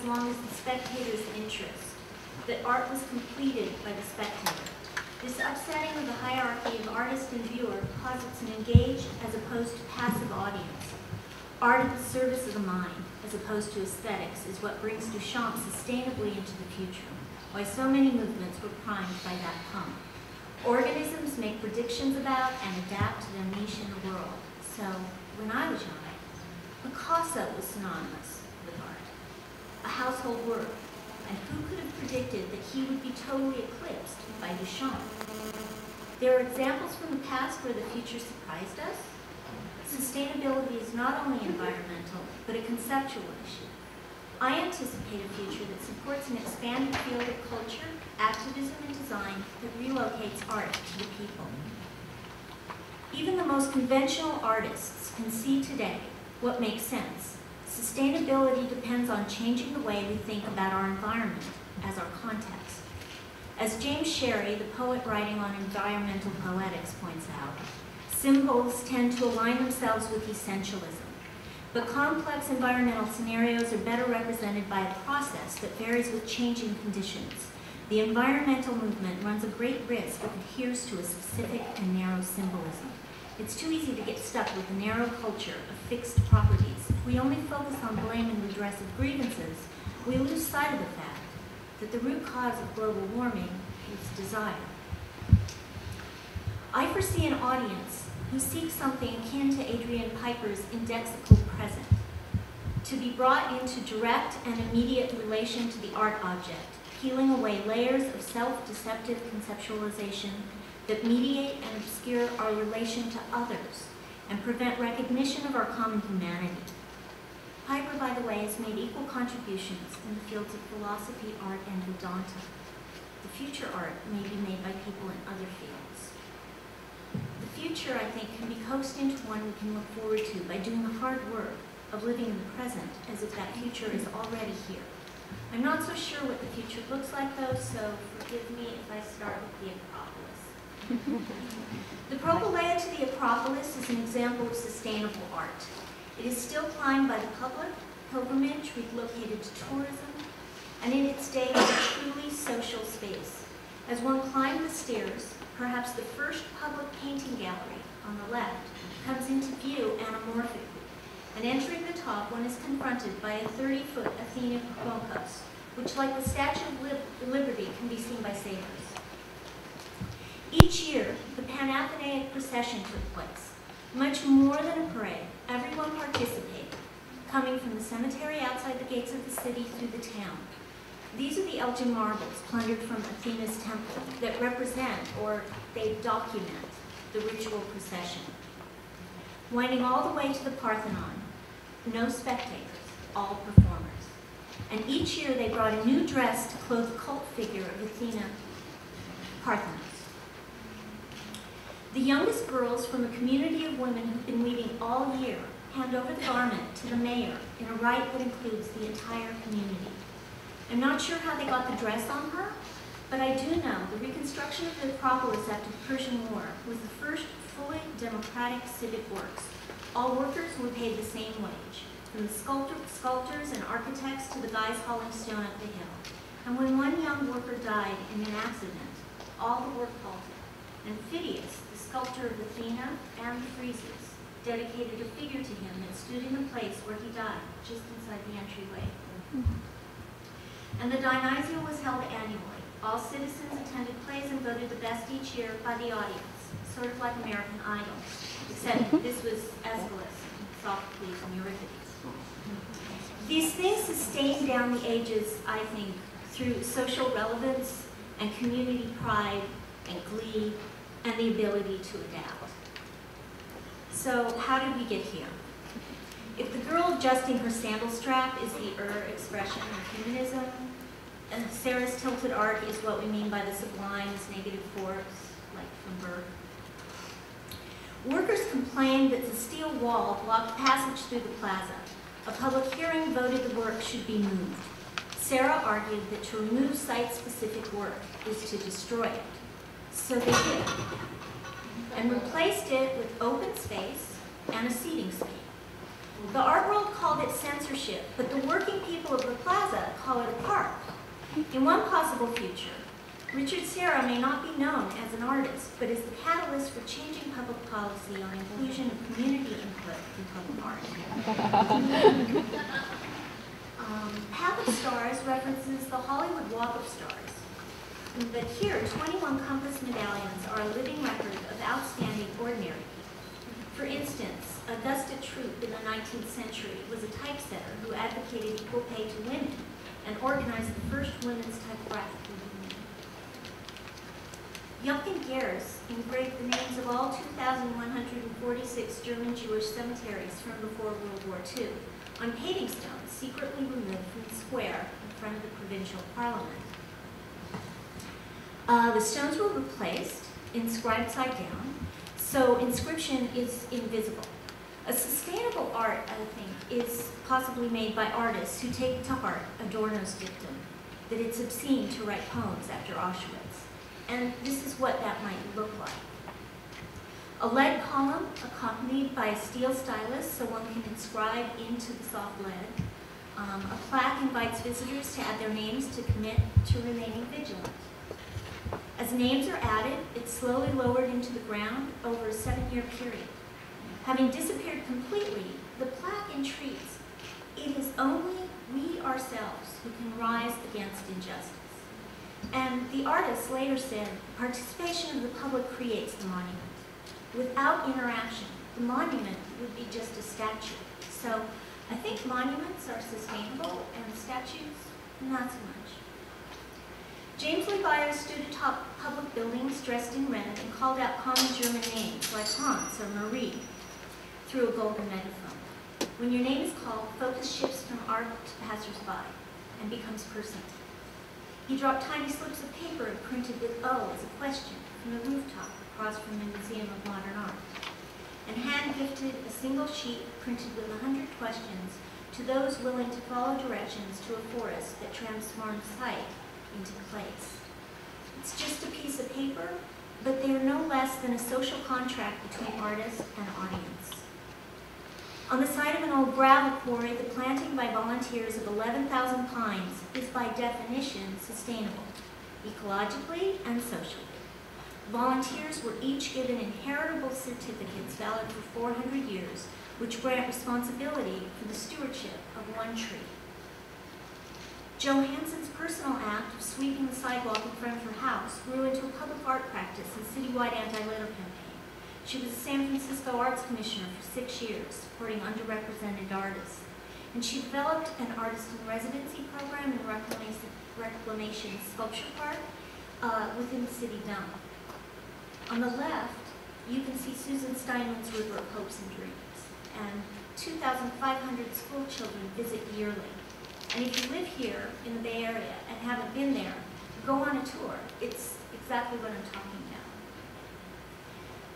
long as the spectator's interest, that art was completed by the spectator. This upsetting of the hierarchy of artist and viewer posits an engaged as opposed to passive audience. Art at the service of the mind, as opposed to aesthetics, is what brings Duchamp sustainably into the future, why so many movements were primed by that pump. Organisms make predictions about and adapt to their niche in the world. So, when I was young, Picasso was synonymous with art, a household word, and who could have predicted that he would be totally eclipsed by Duchamp? There are examples from the past where the future surprised us. Sustainability is not only environmental, but a conceptual issue. I anticipate a future that supports an expanded field of culture, activism, and design that relocates art to the people. Even the most conventional artists can see today what makes sense. Sustainability depends on changing the way we think about our environment as our context. As James Sherry, the poet writing on environmental poetics, points out, symbols tend to align themselves with essentialism. But complex environmental scenarios are better represented by a process that varies with changing conditions. The environmental movement runs a great risk if it adheres to a specific and narrow symbolism. It's too easy to get stuck with a narrow culture of fixed properties. If we only focus on blame and redress of grievances, we lose sight of the fact that the root cause of global warming is desire. I foresee an audience who seeks something akin to Adrian Piper's indexical present, to be brought into direct and immediate relation to the art object, peeling away layers of self-deceptive conceptualization that mediate and obscure our relation to others and prevent recognition of our common humanity. Piper, by the way, has made equal contributions in the fields of philosophy, art, and Vedanta. The future art may be made by people in other fields. The future, I think, can be coaxed into one we can look forward to by doing the hard work of living in the present as if that future is already here. I'm not so sure what the future looks like, though, so forgive me if I start with the Acropolis. The Propylaea to the Acropolis is an example of sustainable art. It is still climbed by the public, pilgrimage relocated to tourism, and in its day is a truly social space. As one climbs the stairs, perhaps the first public painting gallery on the left comes into view anamorphically, and entering the top, one is confronted by a 30-foot Athena Promos, which, like the Statue of Liberty, can be seen by sailors. Each year, the Panathenaic procession took place. Much more than a parade, everyone participated, coming from the cemetery outside the gates of the city through the town. These are the Elgin marbles plundered from Athena's temple that represent, or they document, the ritual procession. Winding all the way to the Parthenon, no spectators, all performers. And each year they brought a new dress to clothe the cult figure of Athena Parthenos. The youngest girls from a community of women who've been weaving all year hand over the garment to the mayor in a rite that includes the entire community. I'm not sure how they got the dress on her, but I do know the reconstruction of the Acropolis after the Persian War was the first fully democratic civic works. All workers were paid the same wage, from the sculptors and architects to the guys hauling stone up the hill. And when one young worker died in an accident, all the work halted. And Phidias, the sculptor of Athena and the friezes, dedicated a figure to him that stood in the place where he died, just inside the entryway. And the Dionysia was held annually. All citizens attended plays and voted the best each year by the audience, sort of like American Idol, except this was Aeschylus, and Sophocles, and Euripides. These things sustain down the ages, I think, through social relevance and community pride and glee and the ability to adapt. So how did we get here? If the girl adjusting her sandal strap is the expression of humanism, and Sarah's tilted arc is what we mean by the sublime as negative force, like from Burke. Workers complained that the steel wall blocked passage through the plaza. A public hearing voted the work should be moved. Sarah argued that to remove site-specific work is to destroy it. So they did, and replaced it with open space and a seating suite. The art world called it censorship, but the working people of the plaza call it a park. In one possible future, Richard Serra may not be known as an artist, but is the catalyst for changing public policy on inclusion of community input in public art. Path of Stars references the Hollywood Walk of Stars. But here, 21 compass medallions are a living record of outstanding ordinary people. For instance, Augusta Troup in the 19th century was a typesetter who advocated equal pay to women and organized the first women's typographic movement. Jochen Gers engraved the names of all 2,146 German Jewish cemeteries from before World War II on paving stones secretly removed from the square in front of the provincial parliament. The stones were replaced, inscribed side down, so inscription is invisible. A sustainable art, I think, is possibly made by artists who take to heart Adorno's dictum, that it's obscene to write poems after Auschwitz. And this is what that might look like. A lead column accompanied by a steel stylus so one can inscribe into the soft lead. A plaque invites visitors to add their names to commit to remaining vigilant. As names are added, it's slowly lowered into the ground over a 7-year period. Having disappeared completely, the plaque entreats, it is only we ourselves who can rise against injustice. And the artist later said, participation of the public creates the monument. Without interaction, the monument would be just a statue. So I think monuments are sustainable and statues, not so much. James Lee Byers stood atop public buildings dressed in red and called out common German names like Hans or Marie through a golden megaphone. When your name is called, focus shifts from art to passers-by and becomes personal. He dropped tiny slips of paper printed with O as a question from the rooftop across from the Museum of Modern Art, and hand-gifted a single sheet printed with 100 questions to those willing to follow directions to a forest that transforms sight into place. It's just a piece of paper, but they are no less than a social contract between artist and audience. On the site of an old gravel quarry, the planting by volunteers of 11,000 pines is by definition sustainable, ecologically and socially. Volunteers were each given inheritable certificates valid for 400 years, which grant responsibility for the stewardship of one tree. Jo Hansen's personal act of sweeping the sidewalk in front of her house grew into a public art practice and citywide anti-litter campaign. She was a San Francisco Arts Commissioner for 6 years, supporting underrepresented artists. And she developed an artist-in-residency program in Reclamation Sculpture Park within the city dome. On the left, you can see Susan Steinman's River of Hopes and Dreams, and 2,500 school children visit yearly. And if you live here in the Bay Area and haven't been there, go on a tour. It's exactly what I'm talking about.